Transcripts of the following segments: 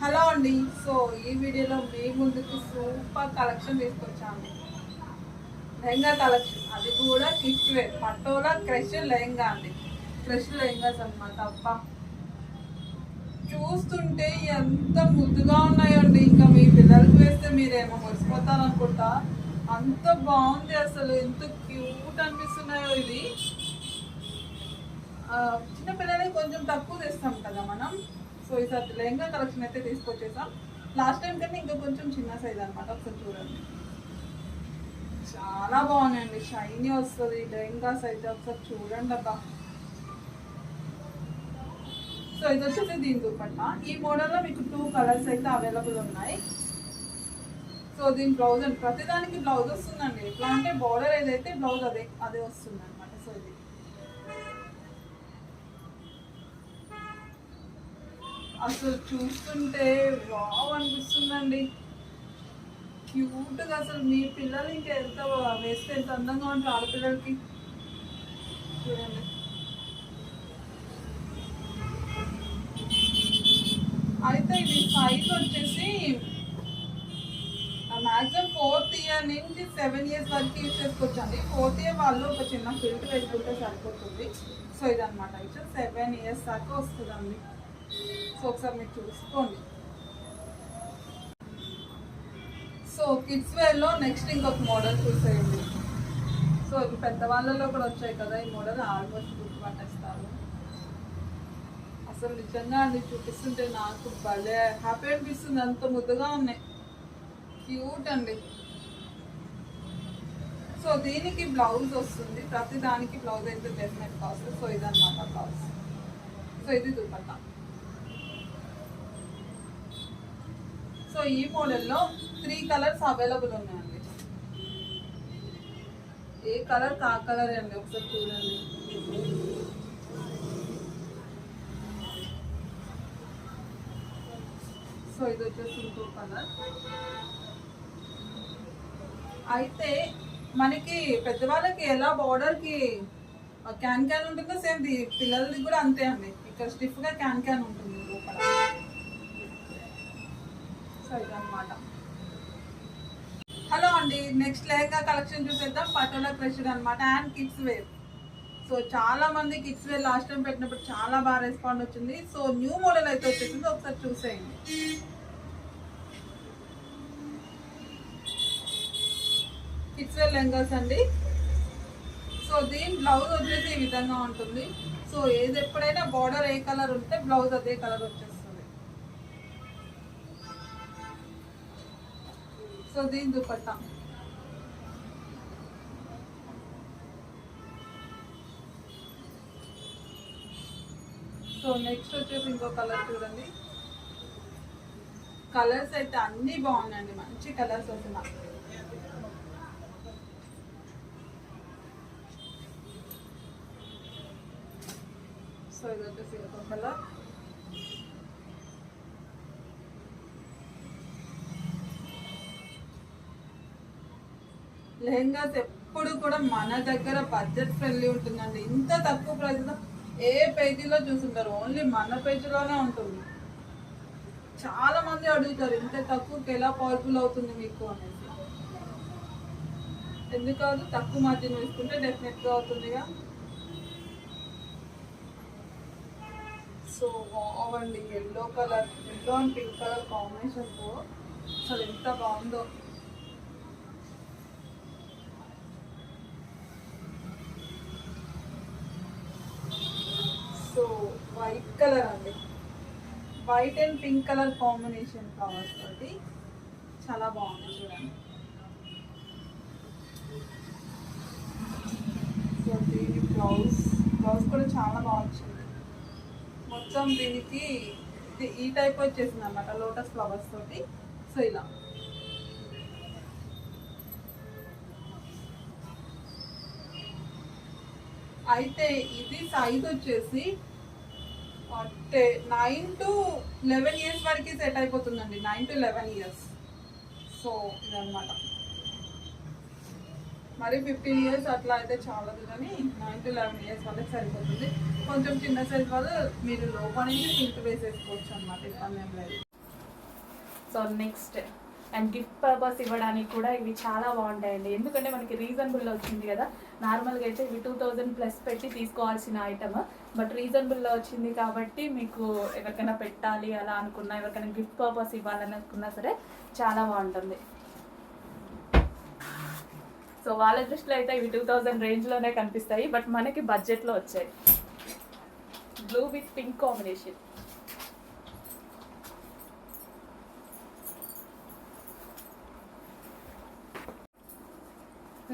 Hello అండి. So ఈ వీడియోలో మీ ముందుకు సూపర్ కలెక్షన్ తీసుకొచ్చాను. లెహంగా కలెక్షన్, అది కూడా kids wear Patola crush lehenga అండి. క్రష్ లెహంగాస్ అనమాట. అబ్బా, చూస్తుంటే ఎంత ముద్దుగా ఉన్నాయండి. ఇంకా మీ పిల్లలకి వేస్తే మీరేమో మురిసిపోతారనుకుంటా. అంత బాగుంది అసలు, ఎంత క్యూట్ అనిపిస్తున్నాయో. ఇది చిన్న పిల్లలకి కొంచెం తక్కువ తెస్తాం కదా మనం. సో ఈసారి లెహంగా కలెక్షన్ అయితే తీసుకొచ్చేసాం. లాస్ట్ టైం కన్నా ఇంకా కొంచెం చిన్న సైజ్ అనమాట. ఒకసారి చూడండి, చాలా బాగున్నాయండి. షైనీ వస్తుంది లెహంగాస్ అయితే, ఒకసారి చూడండి అబ్బా. సో ఇది వచ్చేసి దీని దుపట్టా. ఈ మోడల్లో మీకు 2 కలర్స్ అయితే అవైలబుల్ ఉన్నాయి. సో దీని బ్లౌజ్ అండి, ప్రతిదానికి బ్లౌజ్ వస్తుందండి. ఎట్లా అంటే బార్డర్ ఏదైతే బ్లౌజ్ అదే వస్తుంది అనమాట. సో ఇది అసలు చూస్తుంటే వావ్ అనిపిస్తుందండి, క్యూట్గా. అసలు మీ పిల్లలు ఇంకా ఎంత వేస్తే ఎంత అందంగా ఉంటారు ఆడపిల్లలకి. చూడండి, అయితే ఇది సైజ్ వచ్చేసి మ్యాక్సిమం 4th ఇయర్ నుంచి 7 years వరకు యూజ్ చేసుకోవచ్చండి. 4th ఇయర్ వాళ్ళు ఒక చిన్న ఫిల్టర్ వేసుకుంటే సరిపోతుంది. సో ఇదనమాట, ఇట్లా 7 years దాకా వస్తుందండి. సో ఒకసారి మీరు చూసుకోండి. సో కిడ్స్ వేర్లో నెక్స్ట్ ఇంకొక మోడల్ చూసేయండి. సో ఇది పెద్దవాళ్ళలో కూడా వచ్చాయి కదా ఈ మోడల్, ఆల్మోస్ట్ గుర్తుపట్టేస్తారు. అసలు నిజంగా అండి, చూపిస్తుంటే నాకు భలే హ్యాపీ అనిపిస్తుంది. అంత ముద్దుగా ఉన్నాయి, క్యూట్ అండి. సో దీనికి బ్లౌజ్ వస్తుంది, ప్రతి దానికి బ్లౌజ్ అయితే డెఫినెట్ కాస్ట్. సో ఇదన్నమాట బ్లౌజ్. సో ఇది దుపట్టా. సో ఈ మోడల్లో 3 కలర్స్ అవైలబుల్ ఉన్నాయండి. ఏ కలర్ కా కలర్ అండి, ఒకసారి చూడండి. సో ఇది వచ్చేసి ఇంకో కలర్. అయితే మనకి పెద్దవాళ్ళకి ఎలా బార్డర్కి క్యాన్ ఉంటుందో సేమ్ పిల్లలకి కూడా అంతే అండి. ఇక్కడ స్టిఫ్గా క్యాన్ ఉంటుంది లోపల. సో ఇదన్నమాట. హలో అండి, నెక్స్ట్ లెహంగా కలెక్షన్ చూసేద్దాం. పటోలా క్రష్ అనమాట అండ్ కిడ్స్ వేర్. సో చాలా మంది కిడ్స్ వేర్ లాస్ట్ టైం పెట్టినప్పుడు చాలా బాగా రెస్పాండ్ వచ్చింది. సో న్యూ మోడల్ అయితే వచ్చేసింది, ఒకసారి చూసేయండి. కిడ్స్ వేర్ లెహంగాస్ అండి. సో దీని బ్లౌజ్ వచ్చేసి ఈ విధంగా ఉంటుంది. సో ఏది ఎప్పుడైనా బార్డర్ ఏ కలర్ ఉంటే బ్లౌజ్ అదే కలర్ వచ్చేస్తుంది. సో దీని దుపట్టా. సో నెక్స్ట్ వచ్చేసి ఇంకో కలర్ చూడండి. కలర్స్ అయితే అన్నీ బాగున్నాయండి, మంచి కలర్స్ వస్తున్నాయి. సో ఇది వచ్చేసి ఇంకో కలర్. లెహంగాస్ ఎప్పుడు కూడా మన దగ్గర బడ్జెట్ ఫ్రెండ్లీ ఉంటుందండి. ఇంత తక్కువ ప్రైస్లో ఏ పేజీలో చూసుంటారు, ఓన్లీ మన పేజీలోనే ఉంటుంది. చాలా మంది అడుగుతారు ఇంత తక్కువకి ఎలా పాసిబుల్ అవుతుంది మీకు అనేసి. ఎందుకాదు, తక్కువ మార్జిన్ వేసుకుంటే డెఫినెట్గా అవుతుందిగా. సో బాగుంది, ఎల్లో అండ్ పింక్ కలర్ కాంబినేషన్తో అసలు ఎంత బాగుందో. సో వైట్ కలర్ అండి, white and pink colour combination కావాల్సి చాలా బాగుంది చూడండి. సో దీని బ్లౌజ్ కూడా చాలా బాగా వచ్చింది. మొత్తం దీనికి ఈ టైప్ వచ్చేసింది అనమాట, లోటస్ ఫ్లవర్స్ తోటి. సో ఇలా అయితే ఇది సైజ్ వచ్చేసి 9 to 11 years వరకు సెట్ అయిపోతుందండి. 9 to 11 years. సో ఇదన్నమాట. మరి 15 years అట్లా అయితే చాలదు, కానీ 9 to 11 years వాళ్ళకి సరిపోతుంది. కొంచెం చిన్న సైజ్ వాళ్ళు మీరు లోపల నుంచి పింక్ వేసేసుకోవచ్చు అనమాట, ఇబ్బంది ఏం లేదు. So next and gift purpose ఇవ్వడానికి కూడా ఇవి చాలా బాగుంటాయండి, ఎందుకంటే మనకి రీజనబుల్లో వచ్చింది కదా. నార్మల్గా అయితే ఇవి 2000+ పెట్టి తీసుకోవాల్సిన ఐటమ్, బట్ రీజనబుల్లో వచ్చింది కాబట్టి మీకు ఎవరికైనా పెట్టాలి అలా అనుకున్నా, ఎవరికైనా గిఫ్ట్ పర్పస్ ఇవ్వాలని అనుకున్నా సరే చాలా బాగుంటుంది. సో వాళ్ళ దృష్టిలో అయితే ఇవి 2000 రేంజ్లోనే కనిపిస్తాయి, బట్ మనకి బడ్జెట్లో వచ్చాయి. Blue with pink combination.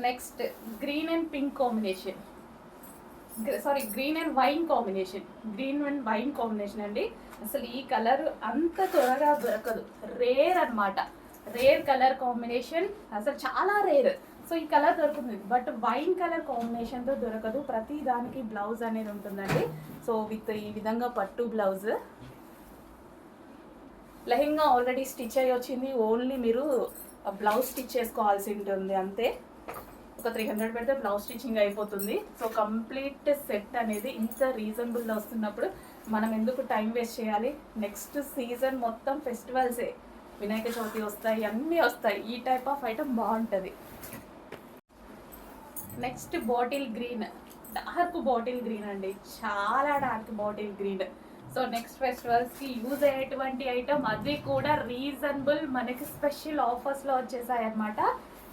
Next green and pink combination, sorry green and wine combination. Green and wine combination అండి. అసలు ఈ కలర్ అంత త్వరగా దొరకదు, రేర్ అనమాట. రేర్ కలర్ కాంబినేషన్, అసలు చాలా రేర్. సో ఈ కలర్ దొరుకుతుంది, బట్ వైన్ కలర్ కాంబినేషన్తో దొరకదు. ప్రతి దానికి బ్లౌజ్ అనేది ఉంటుందండి. సో విత్ ఈ విధంగా పట్టు బ్లౌజ్. లెహెంగా ఆల్రెడీ స్టిచ్ అయ్యి వచ్చింది, ఓన్లీ మీరు బ్లౌజ్ స్టిచ్ చేసుకోవాల్సి ఉంటుంది అంతే. ఒక 300 పెడితే బ్లౌజ్ స్టిచ్చింగ్ అయిపోతుంది. సో కంప్లీట్ సెట్ అనేది ఇంత రీజనబుల్లో వస్తున్నప్పుడు మనం ఎందుకు టైం వేస్ట్ చేయాలి. నెక్స్ట్ సీజన్ మొత్తం ఫెస్టివల్సే, వినాయక చవితి వస్తాయి, అన్నీ వస్తాయి. ఈ టైప్ ఆఫ్ ఐటమ్ బాగుంటుంది. Next bottle green, dark bottle green అండి, చాలా dark bottle green. So next ఫెస్టివల్స్కి యూజ్ అయ్యేటువంటి ఐటమ్, అది కూడా రీజనబుల్, మనకి స్పెషల్ ఆఫర్స్లో వచ్చేసాయి అన్నమాట.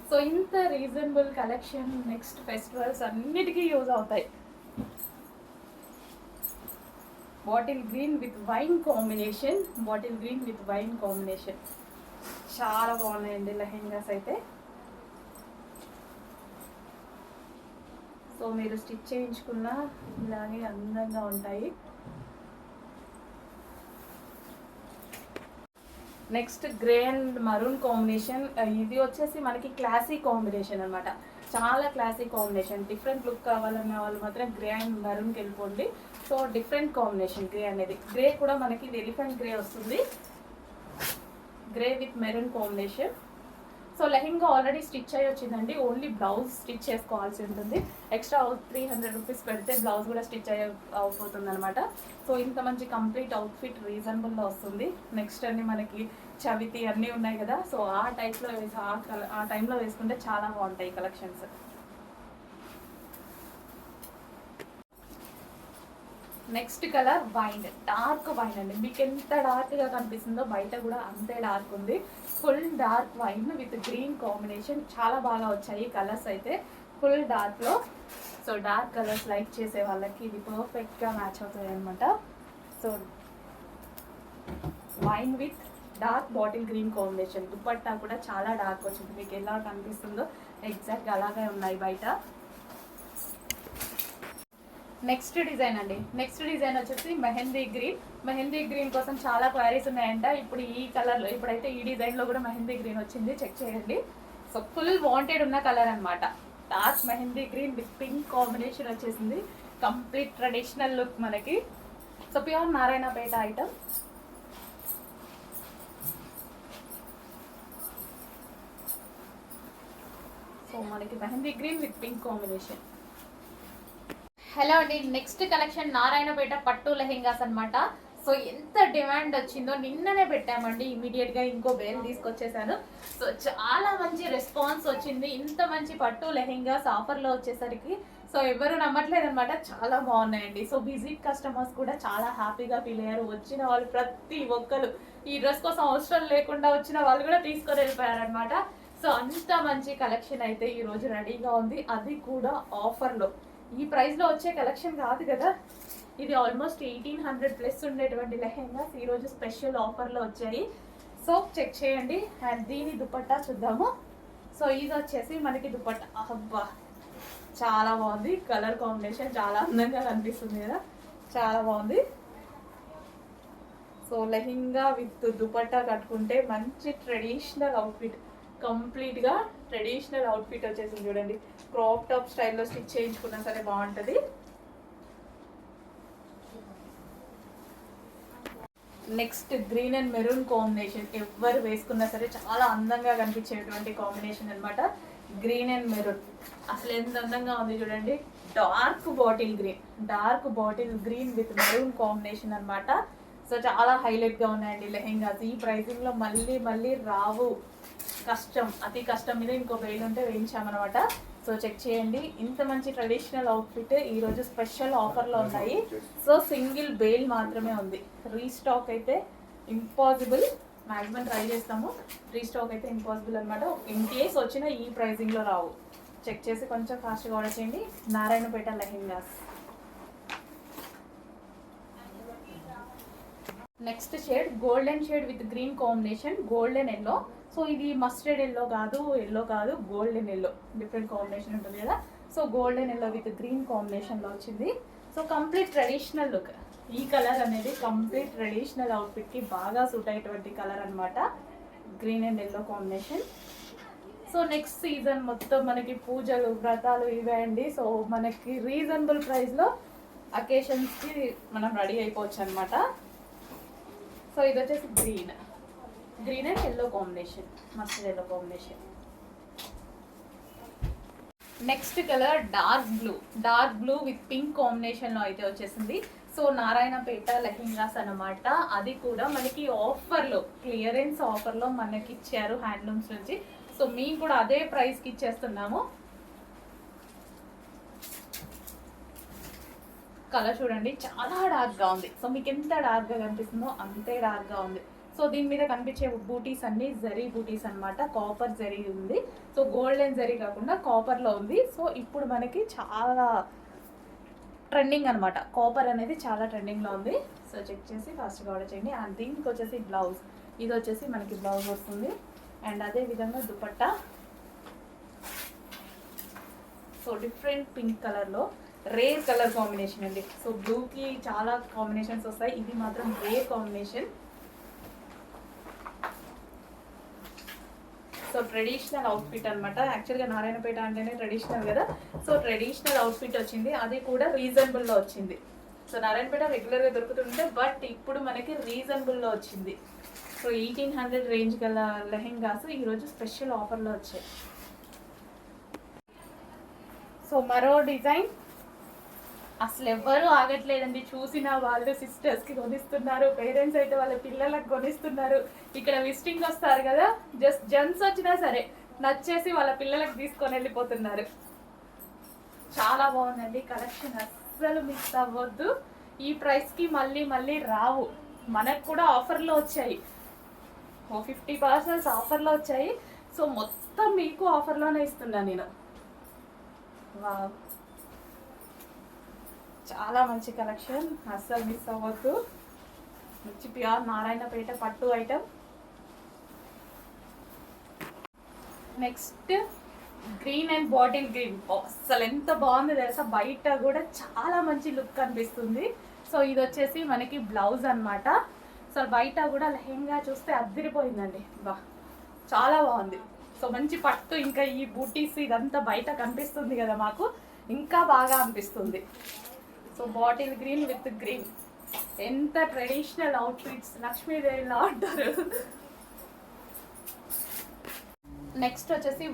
సో ఇంత రీజనబుల్ కలెక్షన్ నెక్స్ట్ ఫెస్టివల్స్ అన్నిటికీ యూజ్ అవుతాయి. Bottle green with wine combination, bottle green with wine combination చాలా బాగున్నాయండి లెహెంగాస్ అయితే. సో మీరు స్టిచ్ చేయించుకున్న ఇలాగే అందంగా ఉంటాయి. Next grey and maroon combination. ఇది వచ్చేసి మనకి క్లాసీ కాంబినేషన్ అనమాట, చాలా క్లాసీ కాంబినేషన్. డిఫరెంట్ లుక్ కావాలన్న వాళ్ళు మాత్రం గ్రే అండ్ మరూన్కి వెళ్ళిపోండి. సో డిఫరెంట్ కాంబినేషన్ గ్రే అనేది. గ్రే కూడా మనకి ఎలిఫెంట్ గ్రే వస్తుంది, grey with maroon combination. So lehenga already stitch అయ్యి వచ్చిందండి, ఓన్లీ బ్లౌజ్ స్టిచ్ చేసుకోవాల్సి ఉంటుంది. ఎక్స్ట్రా 300 రూపీస్ పెడితే బ్లౌజ్ కూడా స్టిచ్ అయిపోతుంది అనమాట. సో ఇంత మంచి కంప్లీట్ అవుట్ఫిట్ రీజనబుల్లో వస్తుంది. నెక్స్ట్ అన్ని మనకి చవితి అన్నీ ఉన్నాయి కదా, సో ఆ టైప్లో ఆ టైంలో వేసుకుంటే చాలా బాగుంటాయి collections. Next colour wine, dark wine అండి. మీకు ఎంత డార్క్గా కనిపిస్తుందో బయట కూడా అంతే డార్క్ ఉంది. Full dark wine with green combination, చాలా బాగా వచ్చాయి కలర్స్ అయితే ఫుల్ డార్క్లో. సో డార్క్ కలర్స్ లైక్ చేసే వాళ్ళకి ఇది పర్ఫెక్ట్గా మ్యాచ్ అవుతాయి అనమాట. So wine with dark bottle green combination. Dupatta కూడా చాలా డార్క్ వచ్చింది, మీకు ఎలా కనిపిస్తుందో ఎగ్జాక్ట్గా అలాగే ఉన్నాయి బయట. నెక్స్ట్ డిజైన్ అండి, నెక్స్ట్ డిజైన్ వచ్చేసి మెహందీ గ్రీన్. మెహందీ గ్రీన్ కోసం చాలా క్వైరీస్ ఉన్నాయంట. ఇప్పుడు ఈ కలర్లో, ఇప్పుడైతే ఈ డిజైన్లో కూడా మెహందీ గ్రీన్ వచ్చింది, చెక్ చేయండి. సో ఫుల్ వాంటెడ్ ఉన్న కలర్ అనమాట. Dark mehndi green with pink combination వచ్చేసింది. కంప్లీట్ ట్రెడిషనల్ లుక్ మనకి. So pure Narayanpet item. So మనకి mehndi green with pink combination. Hello అండి, నెక్స్ట్ కలెక్షన్ నారాయణపేట పట్టు లెహెంగాస్ అనమాట. సో ఎంత డిమాండ్ వచ్చిందో నిన్ననే పెట్టామండి, ఇమీడియట్గా ఇంకో బేల్ తీసుకొచ్చేసాను. సో చాలా మంచి రెస్పాన్స్ వచ్చింది. ఇంత మంచి పట్టు లెహెంగాస్ ఆఫర్లో వచ్చేసరికి సో ఎవరు నమ్మట్లేదు అనమాట, చాలా బాగున్నాయండి. సో విజిట్ కస్టమర్స్ కూడా చాలా హ్యాపీగా ఫీల్ అయ్యారు. వచ్చిన వాళ్ళు ప్రతి ఒక్కరు ఈ డ్రెస్ కోసం అవసరం లేకుండా వచ్చిన వాళ్ళు కూడా తీసుకొని వెళ్ళిపోయారనమాట. సో అంత మంచి కలెక్షన్ అయితే ఈరోజు రెడీగా ఉంది, అది కూడా ఆఫర్లో. ఈ ప్రైస్లో వచ్చే కలెక్షన్ కాదు కదా, ఇది ఆల్మోస్ట్ 1800+ ఉండేటువంటి లెహెంగాస్ ఈరోజు స్పెషల్ ఆఫర్లో వచ్చాయి. సో చెక్ చేయండి. అండ్ దీని దుపట్టా చూద్దాము. సో ఇది వచ్చేసి మనకి దుపట్టా, అబ్బా చాలా బాగుంది. కలర్ కాంబినేషన్ చాలా అందంగా కనిపిస్తుంది కదా, చాలా బాగుంది. సో లెహెంగా విత్ దుపట్టా కట్టుకుంటే మంచి ట్రెడిషనల్ అవుట్ఫిట్, కంప్లీట్గా ట్రెడిషనల్ అవుట్ఫిట్ వచ్చేసింది చూడండి. క్రాప్ టాప్ స్టైల్లో స్టిచ్ చేయించుకున్నా సరే బాగుంటుంది. Next green and maroon combination, ఎవరు వేసుకున్నా సరే చాలా అందంగా కనిపించేటువంటి కాంబినేషన్ అనమాట. గ్రీన్ అండ్ మెరూన్ అసలు ఎంత అందంగా ఉంది చూడండి. Dark bottle green, dark bottle green with maroon combination అనమాట. సో సో చాలా హైలైట్గా ఉన్నాయండి లెహెంగాస్. ఈ ప్రైసింగ్లో మళ్ళీ మళ్ళీ రావు, కష్టం, అతి కష్టం మీద ఇంకో వెయిల్ ఉంటే వేయించామన్నమాట. సో చెక్ చేయండి. ఇంత మంచి ట్రెడిషనల్ అవుట్ఫిట్ ఈరోజు స్పెషల్ ఆఫర్లో ఉన్నాయి. సో సింగిల్ బేల్ మాత్రమే ఉంది, రీస్టాక్ అయితే ఇంపాసిబుల్. మ్యాక్సిమం ట్రై చేస్తాము, రీస్టాక్ అయితే ఇంపాసిబుల్ అనమాట. ఇన్ కేస్ వచ్చిన ఈ ప్రైసింగ్లో రావు. చెక్ చేసి కొంచెం ఫాస్ట్గా ఆర్డర్ చేయండి. Narayanpet lehengas. Next shade golden shade with green combination, golden yellow. So ఇది మస్టర్డ్ ఎల్లో కాదు, ఎల్లో కాదు, గోల్డెన్ ఎల్లో, డిఫరెంట్ కాంబినేషన్ ఉంటుంది కదా. So golden yellow with green కాంబినేషన్లో వచ్చింది. So complete traditional look. ఈ కలర్ అనేది కంప్లీట్ ట్రెడిషనల్ అవుట్ఫిట్కి బాగా సూట్ అయ్యేటువంటి కలర్ అనమాట, green and yellow combination. So next season మొత్తం మనకి పూజలు వ్రతాలు ఇవే అండి. సో మనకి రీజనబుల్ ప్రైస్లో అకేషన్స్కి మనం రెడీ అయిపోవచ్చు అనమాట. సో ఇది వచ్చేసి green and yellow combination, mustard yellow combination. Next colour dark blue with pink కాంబినేషన్లో అయితే వచ్చేసింది. సో నారాయణపేట లెహెంగాస్ అనమాట. అది కూడా మనకి ఆఫర్లో, క్లియరెన్స్ ఆఫర్లో మనకి ఇచ్చారు హ్యాండ్లూమ్స్ నుంచి. సో మేము కూడా అదే ప్రైస్కి ఇచ్చేస్తున్నాము. కలర్ చూడండి, చాలా డార్క్గా ఉంది. సో మీకు ఎంత డార్క్గా కనిపిస్తుందో అంతే డార్క్గా ఉంది. సో దీని మీద కనిపించే బూటీస్ అన్ని జరీ బూటీస్ అనమాట, కాపర్ జరీ ఉంది. సో గోల్డెన్ జరీ కాకుండా కాపర్లో ఉంది. సో ఇప్పుడు మనకి చాలా ట్రెండింగ్ అనమాట, కాపర్ అనేది చాలా ట్రెండింగ్లో ఉంది. సో చెక్ చేసి ఫాస్ట్గా ఆర్డర్ చేయండి. అండ్ దీనికి వచ్చేసి బ్లౌజ్, ఇది వచ్చేసి మనకి బ్లౌజ్ వస్తుంది. అండ్ అదే విధంగా దుపట్టా. సో డిఫరెంట్ పింక్ కలర్లో రేర్ కలర్ కాంబినేషన్ అండి. సో బ్లూకి చాలా కాంబినేషన్స్ వస్తాయి, ఇది మాత్రం rare combination. So traditional outfit అనమాట. యాక్చువల్గా నారాయణపేట అంటేనే ట్రెడిషనల్ కదా. సో ట్రెడిషనల్ అవుట్ఫిట్ వచ్చింది, అది కూడా రీజనబుల్లో వచ్చింది. సో నారాయణపేట రెగ్యులర్గా దొరుకుతుంటే, బట్ ఇప్పుడు మనకి రీజనబుల్లో వచ్చింది. సో 1800 రేంజ్ గల లెహెంగాస్ ఈరోజు స్పెషల్ ఆఫర్లో వచ్చాయి. సో మరో డిజైన్ అసలు ఎవ్వరూ ఆగట్లేదండి. చూసిన వాళ్ళు సిస్టర్స్కి కొనిస్తున్నారు, పేరెంట్స్ అయితే వాళ్ళ పిల్లలకు కొనిస్తున్నారు. ఇక్కడ విజిటింగ్ వస్తారు కదా, జస్ట్ జెంట్స్ వచ్చినా సరే నచ్చేసి వాళ్ళ పిల్లలకు తీసుకొని వెళ్ళిపోతున్నారు. చాలా బాగుందండి కలెక్షన్, అస్సలు మిస్ అవ్వద్దు. ఈ ప్రైస్కి మళ్ళీ మళ్ళీ రావు. మనకు కూడా ఆఫర్లో వచ్చాయి, 50% ఆఫర్లో వచ్చాయి. సో మొత్తం మీకు ఆఫర్లోనే ఇస్తున్నాను నేను. వావ్, చాలా మంచి కలెక్షన్, అస్సలు మిస్ అవ్వద్దు. మంచి ప్యూర్ నారాయణపేట పట్టు item. Next green and bottle green, అసలు ఎంత బాగుంది తెలుసా, బయట కూడా చాలా మంచి లుక్ కనిపిస్తుంది. సో ఇది వచ్చేసి మనకి బ్లౌజ్ అనమాట. సో బయట కూడా లెహెంగా చూస్తే అద్దరిపోయిందండి, బా చాలా బాగుంది. సో మంచి పట్టు, ఇంకా ఈ బూటీస్ ఇదంతా బయట కనిపిస్తుంది కదా, మాకు ఇంకా బాగా అనిపిస్తుంది. So bottle green with green, ఎంత ట్రెడిషనల్ అవుట్ఫిట్స్, లక్ష్మీదేవిలా అంటారు. నెక్స్ట్ వచ్చేసి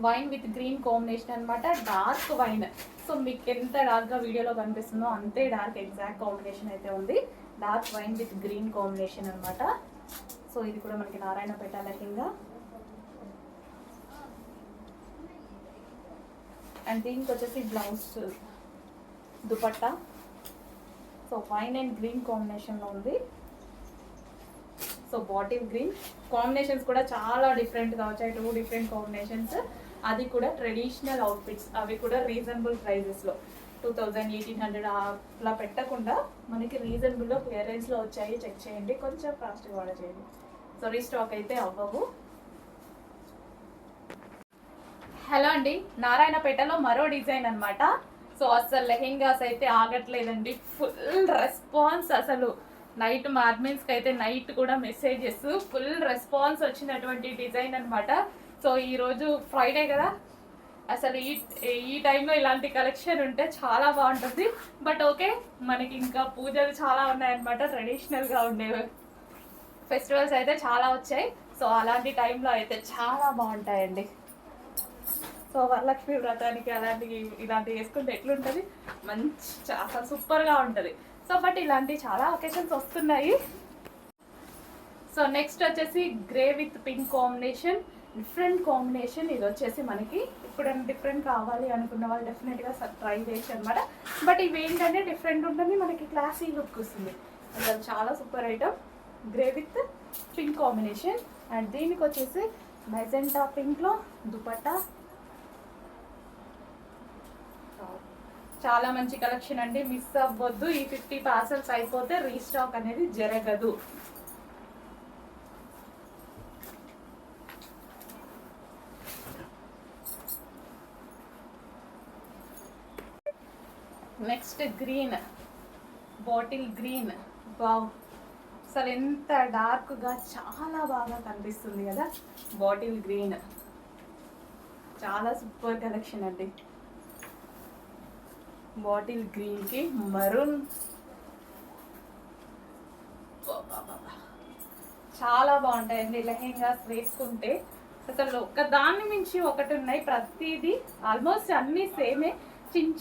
వైన్ విత్ గ్రీన్ కాంబినేషన్ అనమాట, డార్క్ వైన్. సో మీకు ఎంత డార్క్గా వీడియోలో కనిపిస్తుందో అంతే డార్క్ ఎగ్జాక్ట్ కాంబినేషన్ అయితే ఉంది. Dark wine with green combination అనమాట. సో ఇది కూడా మనకి నారాయణపేట లెహెంగా. అండ్ దీనికి వచ్చేసి blouse, dupatta. So wine and green కాంబినేషన్లో ఉంది. సో బాటిల్ గ్రీన్ కాంబినేషన్స్ కూడా చాలా డిఫరెంట్గా వచ్చాయి, 2 డిఫరెంట్ కాంబినేషన్స్. అది కూడా ట్రెడిషనల్ అవుట్ఫిట్స్, అవి కూడా రీజనబుల్ ప్రైజెస్లో 2000, 1800 అలా పెట్టకుండా మనకి రీజనబుల్లో క్లియరెన్స్లో వచ్చాయి. చెక్ చేయండి, కొంచెం ఫాస్ట్గా ఆర్డర్ చేయండి. సో రీస్టాక్ అయితే అవ్వవు. హలో అండి, నారాయణపేటలో మరో డిజైన్ అనమాట. సో అసలు లెహెంగాస్ అయితే ఆగట్లేదండి, ఫుల్ రెస్పాన్స్. అసలు నైట్ మా అడ్మిన్స్కి అయితే నైట్ కూడా మెసేజెస్, ఫుల్ రెస్పాన్స్ వచ్చినటువంటి డిజైన్ అనమాట. సో ఈరోజు ఫ్రైడే కదా, అసలు ఈ టైంలో ఇలాంటి కలెక్షన్ ఉంటే చాలా బాగుంటుంది. బట్ ఓకే, మనకి ఇంకా పూజలు చాలా ఉన్నాయన్నమాట, ట్రెడిషనల్గా ఉండేవి ఫెస్టివల్స్ అయితే చాలా వచ్చాయి. సో అలాంటి టైంలో అయితే చాలా బాగుంటాయండి. సో వరలక్ష్మి వ్రతానికి ఇలాంటివి వేసుకుంటే ఎట్లుంటుంది, మంచి అసలు సూపర్గా ఉంటుంది. సో బట్ ఇలాంటి చాలా ఒకేషన్స్ వస్తున్నాయి. సో నెక్స్ట్ వచ్చేసి grey with pink combination, different combination. ఇది వచ్చేసి మనకి ఇప్పుడు డిఫరెంట్ కావాలి అనుకున్న వాళ్ళు డెఫినెట్గా ట్రై చేయొచ్చు అనమాట. బట్ ఇవి ఏంటంటే డిఫరెంట్ ఉంటుంది, మనకి క్లాసీ లుక్ వస్తుంది. అది చాలా super item, grey with pink combination. And దీనికి వచ్చేసి మెజెంటా పింక్లో దుపట్టా. చాలా మంచి కలెక్షన్ అండి, మిస్ అవ్వద్దు. ఈ 50 పార్సల్స్ అయిపోతే రీస్టాక్ అనేది జరగదు. Next green, bottle green. Wow, అసలు ఎంత డార్క్గా చాలా బాగా కనిపిస్తుంది కదా బాటిల్ గ్రీన్. చాలా సూపర్ కలెక్షన్ అండి. బాటిల్ గ్రీన్కి మరూన్, చాలా బాగుంటాయండి లెహెంగాస్ వేసుకుంటే. అసలు ఒక దాన్ని మించి ఒకటి ఉన్నాయి, ప్రతిదీ ఆల్మోస్ట్ అన్నీ సేమే.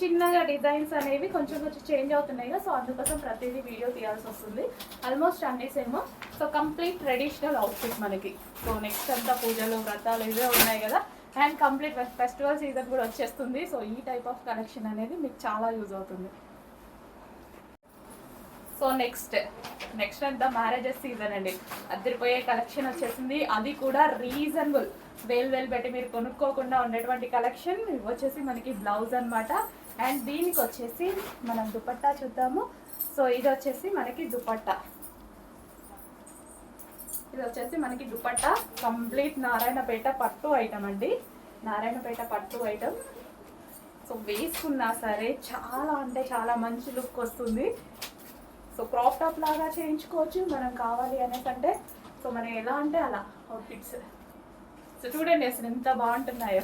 చిన్నగా డిజైన్స్ అనేవి కొంచెం కొంచెం చేంజ్ అవుతున్నాయి కదా, సో అందుకోసం ప్రతిదీ వీడియో తీయాల్సి వస్తుంది. ఆల్మోస్ట్ అన్నీ same. So complete traditional outfit మనకి. సో నెక్స్ట్ అంతా పూజలు వ్రతాలు ఇవే ఉన్నాయి కదా, అండ్ కంప్లీట్ ఫెస్టివల్ సీజన్ కూడా వచ్చేస్తుంది. సో ఈ టైప్ ఆఫ్ కలెక్షన్ అనేది మీకు చాలా యూజ్ అవుతుంది. సో నెక్స్ట్ అంతా మ్యారేజెస్ సీజన్ అండి, అదిరిపోయే కలెక్షన్ వచ్చేసింది. అది కూడా రీజనబుల్, వేలు పెట్టి మీరు కొనుక్కోకుండా ఉండేటువంటి కలెక్షన్. ఇవి వచ్చేసి మనకి బ్లౌజ్ అనమాట. అండ్ దీనికి వచ్చేసి మనం దుపట్టా చూద్దాము. సో ఇది వచ్చేసి మనకి దుపట్టా, ఇది వచ్చేసి మనకి దుపట్టా కంప్లీట్ నారాయణపేట పట్టు ఐటమ్ అండి, నారాయణపేట పట్టు ఐటమ్. సో వేసుకున్నా సరే చాలా అంటే చాలా మంచి లుక్ వస్తుంది. సో క్రాప్ టాప్ లాగా చేయించుకోవచ్చు మనం కావాలి అనేకంటే. సో మనం ఎలా అంటే అలా అవుట్ఫిట్స్. సో చూడండి అసలు ఎంత బాగుంటున్నాయో.